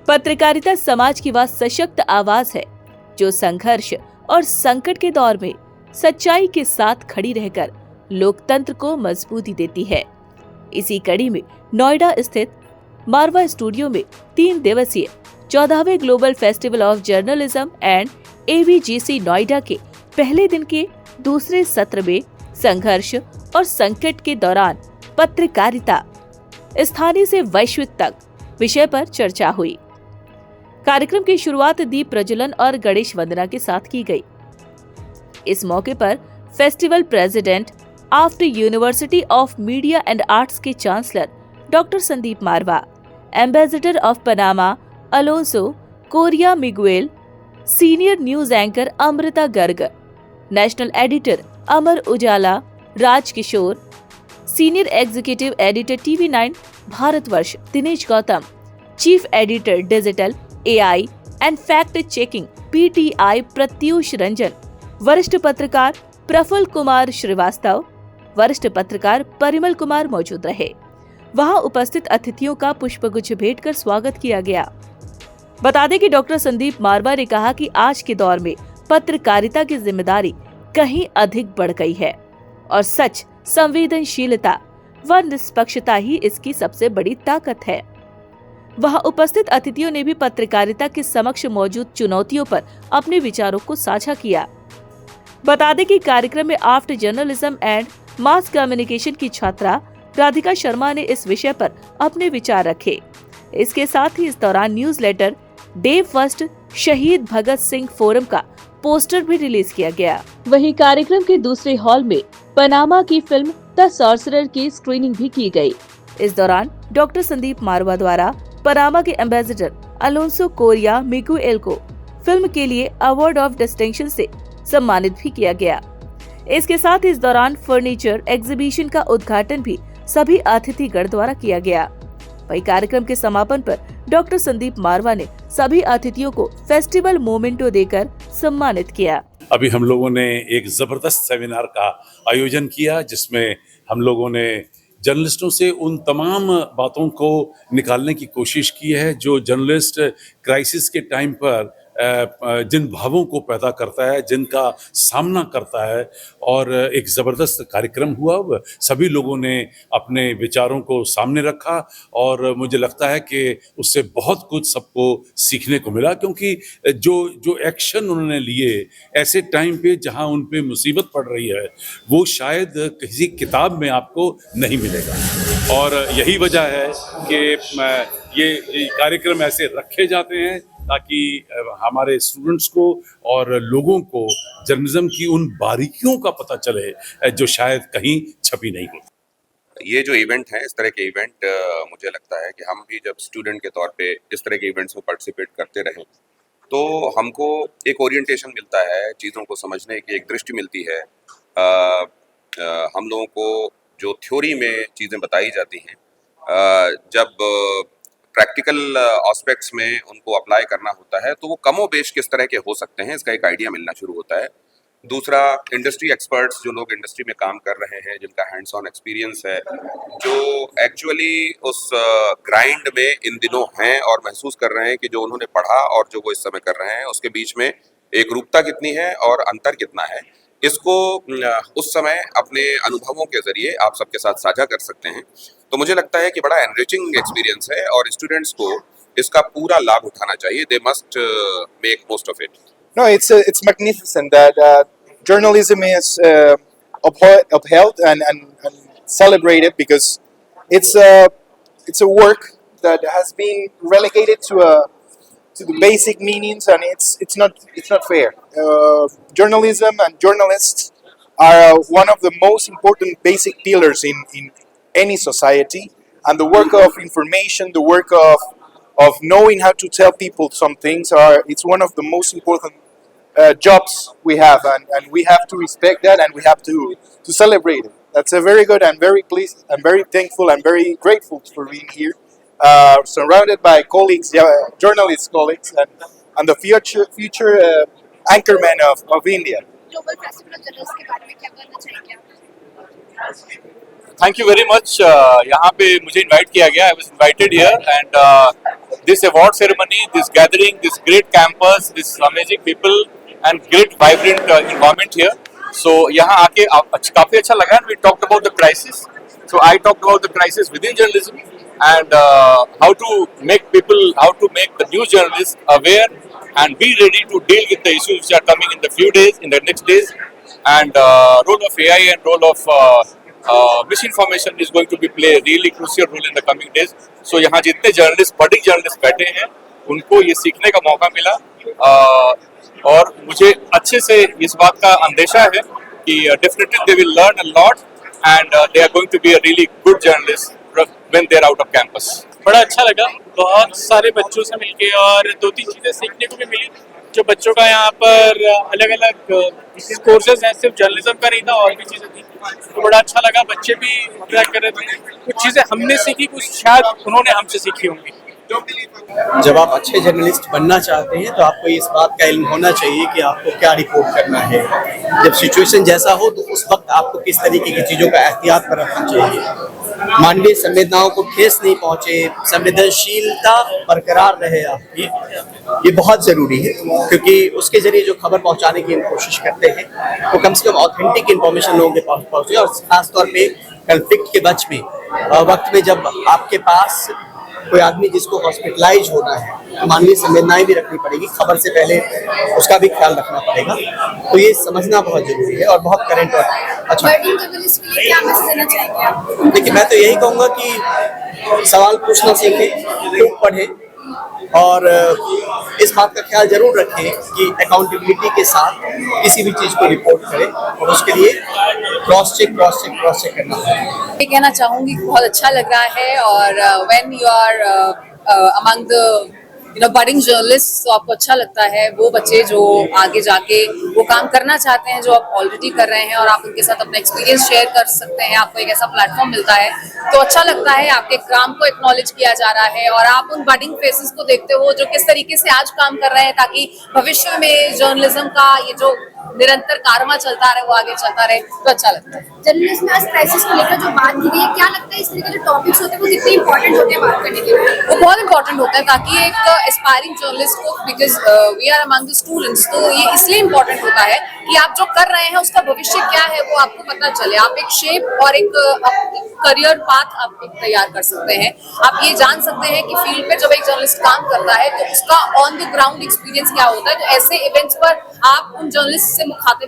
पत्रकारिता समाज की वह सशक्त आवाज है जो संघर्ष और संकट के दौर में सच्चाई के साथ खड़ी रहकर लोकतंत्र को मजबूती देती है। इसी कड़ी में नोएडा स्थित मारवा स्टूडियो में 3 दिवसीय 14वें global festival of journalism and ABGC Noida के पहले दिन के दूसरे सत्र में संघर्ष और संकट के दौरान पत्रकारिता स्थानीय से वैश्विक तक विषय पर चर्चा हुई। कार्यक्रम की शुरुआत दीप प्रज्वलन और गणेश वंदना के साथ की गई। इस मौके पर festival president after university of media and arts के chancellor doctor Sandeep Marwah, ambassador of Panama Alonso Correa Miguel, senior news anchor Amrita Garg, national editor Amar Ujala Raj Kishore, senior executive editor TV9 Bharatvarsh Dinesh Gautam, chief editor digital AI and fact checking PTI Pratyush Ranjan, वरिष्ठ पत्रकार प्रफुल्ल कुमार श्रीवास्तव, वरिष्ठ पत्रकार परिमल कुमार मौजूद रहे। वहां उपस्थित अतिथियों का पुष्पगुच्छ भेंट कर स्वागत किया गया। बता दें कि डॉक्टर संदीप मारवा ने कहा कि आज के दौर में पत्रकारिता की जिम्मेदारी कहीं अधिक बढ़ गई है और सच, संवेदनशीलता व निष्पक्षता ही इसकी सबसे बड़ी ताकत है। वहां उपस्थित अतिथियों ने भी पत्रकारिता के समक्ष मौजूद चुनौतियों पर अपने विचारों को साझा किया। बता दें कि कार्यक्रम में after journalism and mass communication की छात्रा राधिका शर्मा ने इस विषय पर अपने विचार रखे। इसके साथ ही इस दौरान न्यूज़लेटर डे फर्स्ट शहीद भगत सिंह फोरम का पोस्टर भी रिलीज किया गया। वहीं कार्यक्रम के दूसरे हॉल में पनामा की फिल्म द सॉर्सरर की स्क्रीनिंग भी की गई। इस दौरान डॉक्टर संदीप मारवा द्वारा पनामा के एम्बेसडर अलोंसो कोरिया मिगुएल को फिल्म के लिए अवार्ड ऑफ डिस्टिंक्शन से सम्मानित भी किया गया। इसके साथ इस दौरान फर्नीचर एग्जीबिशन का उद्घाटन भी सभी अतिथिगण द्वारा किया गया। वहीं कार्यक्रम के समापन पर डॉक्टर संदीप मारवा ने सभी अतिथियों को फेस्टिवल मोमेंटो देकर सम्मानित किया। अभी हम लोगों ने एक जबरदस्त सेमिनार का आयोजन किया जिसमें हम लोगों ने जर्नलिस्टों से उन तमाम बातों को निकालने की कोशिश की है जो जर्नलिस्ट क्राइसिस के टाइम पर जिन भावों को पैदा करता है, जिनका सामना करता है। और एक ज़बरदस्त कार्यक्रम हुआ। सभी लोगों ने अपने विचारों को सामने रखा और मुझे लगता है कि उससे बहुत कुछ सबको सीखने को मिला, क्योंकि जो एक्शन उन्होंने लिए ऐसे टाइम पे जहां उन पे मुसीबत पड़ रही है, वो शायद किसी किताब में आपको नहीं मिलेगा। और यही वजह है कि ये कार्यक्रम ऐसे रखे जाते हैं ताकि हमारे स्टूडेंट्स को और लोगों को जर्नलिज्म की उन बारीकियों का पता चले जो शायद कहीं छपी नहीं हो। ये जो इवेंट है, इस तरह के इवेंट मुझे लगता है कि हम भी जब स्टूडेंट के तौर पे इस तरह के इवेंट्स में पार्टिसिपेट करते रहें तो हमको एक ओरिएंटेशन मिलता है, चीज़ों को समझने की एक दृष्टि मिलती है। हम लोगों को जो थ्योरी में चीज़ें बताई जाती हैं, जब प्रैक्टिकल एस्पेक्ट्स में उनको अप्लाई करना होता है तो वो कमो बेश किस तरह के हो सकते हैं, इसका एक आइडिया मिलना शुरू होता है। दूसरा, इंडस्ट्री एक्सपर्ट्स, जो लोग इंडस्ट्री में काम कर रहे हैं, जिनका हैंड्स ऑन एक्सपीरियंस है, जो एक्चुअली उस ग्राइंड में इन दिनों हैं और महसूस कर रहे हैं कि जो उन्होंने पढ़ा और जो वो इस समय कर रहे हैं उसके बीच में एक रूपता कितनी है और अंतर कितना है, इसको उस समय अपने अनुभवों के जरिए आप सबके साथ साझा कर सकते हैं। तो मुझे लगता है कि बड़ा एनरिचिंग एक्सपीरियंस है और स्टूडेंट्स को इसका पूरा लाभ उठाना चाहिए। They must make most of it. No, it's magnificent that journalism is upheld and celebrated, because it's a work that has been relegated to the basic meanings, and it's not fair. Journalism and journalists are one of the most important basic pillars in any society, and the work of information, the work of knowing how to tell people some things, it's one of the most important jobs we have, and we have to respect that, and we have to celebrate it. That's a very good. I'm very pleased. I'm very thankful. I'm very grateful for being here, surrounded by colleagues, journalist colleagues, and the future anchormen of India. Global festival of journalist के बारे में क्या कहना चाहेंगे आप? Thank you very much. यहाँ पे मुझे इनवाइट किया गया, I was invited here and this award ceremony, this gathering, this great campus, this amazing people and great vibrant environment here. So यहाँ आके काफी अच्छा लगा। And we talked about the crisis, so I talked about the crisis with in journalism and how to make the new journalists aware and be ready to deal with the issues which are coming in the next days, and role of AI and role of misinformation is going to be play a really crucial role in the coming days. So यहाँ जितने journalist, बड़े journalist बैठे हैं, उनको ये सीखने का मौका मिला और मुझे अच्छे से इस बात का अंदेशा है कि definitely they will learn a lot and they are going to be a really good journalist when they are out of campus. बड़ा अच्छा लगा, बहुत सारे बच्चों से मिलके, और 2-3 चीज़ें सीखने को भी मिली जो बच्चों का यहाँ पर अलग अलग कोर्सेज हैं, सिर्फ जर्नलिज्म का नहीं था, और भी चीज़ें थी, तो बड़ा अच्छा लगा। बच्चे भी इंटरेक्ट कर रहे थे, कुछ चीज़ें हमने सीखी, कुछ शायद उन्होंने हमसे सीखी होंगी। जब आप अच्छे जर्नलिस्ट बनना चाहते हैं तो आपको इस बात का इल्म होना चाहिए कि आपको क्या रिपोर्ट करना है, जब सिचुएशन जैसा हो तो उस वक्त आपको किस तरीके की चीज़ों का एहतियात बरतना चाहिए, मानवीय संवेदनाओं को ठेस नहीं पहुंचे, संवेदनशीलता बरकरार रहे आपकी, ये बहुत ज़रूरी है। क्योंकि उसके जरिए जो खबर पहुंचाने की हम कोशिश करते हैं वो कम से कम ऑथेंटिक इन्फॉर्मेशन लोगों के पास पहुंचे, और खासतौर पे कन्फ्लिक्ट के वक्त में जब आपके पास कोई आदमी जिसको हॉस्पिटलाइज होना है, मानवीय संवेदनाएं भी रखनी पड़ेगी, खबर से पहले उसका भी ख्याल रखना पड़ेगा, तो ये समझना बहुत जरूरी है और बहुत करेंट और अच्छा। देखिए, मैं तो यही कहूँगा कि सवाल पूछना सीखें, खूब पढ़ें और इस बात का ख्याल जरूर रखें कि अकाउंटेबिलिटी के साथ किसी भी चीज़ को रिपोर्ट करें, और उसके लिए क्रॉस चेक करना है। ये कहना चाहूँगी कि बहुत अच्छा लग रहा है, और when you are among the budding journalist, तो आपको अच्छा लगता है। वो बच्चे जो आगे जाके वो काम करना चाहते हैं जो आप ऑलरेडी कर रहे हैं, और आप उनके साथ अपना एक्सपीरियंस शेयर कर सकते हैं, आपको एक ऐसा प्लेटफॉर्म मिलता है, तो अच्छा लगता है। आपके काम को एक्नॉलेज किया जा रहा है और आप उन बडिंग फेसेस को देखते हो जो किस तरीके से आज काम कर रहे हैं, ताकि भविष्य में जर्नलिज्म का ये जो निरंतर कारवा चलता रहे, वो आगे चलता रहे, तो अच्छा लगता है। जर्नलिज्म में आज क्राइसिस को लेकर जो बात की गई है, क्या लगता है इस तरह के जो टॉपिक्स होते हैं वो कितने इंपॉर्टेंट होते हैं बात करने के लिए? वो बहुत इंपॉर्टेंट होता है, ताकि एक एस्पायरिंग जर्नलिस्ट को, because we are among the students, तो ये इसलिए इंपॉर्टेंट होता है कि आप जो कर रहे हैं उसका भविष्य क्या है वो आपको पता चले, आप एक शेप और एक करियर पाथ आप एक तैयार कर सकते हैं। आप ये जान सकते हैं कि फील्ड पे जब एक जर्नलिस्ट काम करता है तो उसका ऑन द ग्राउंड एक्सपीरियंस क्या होता है, तो ऐसे इवेंट्स पर आप उन जर्नलिस्ट से मुखातिब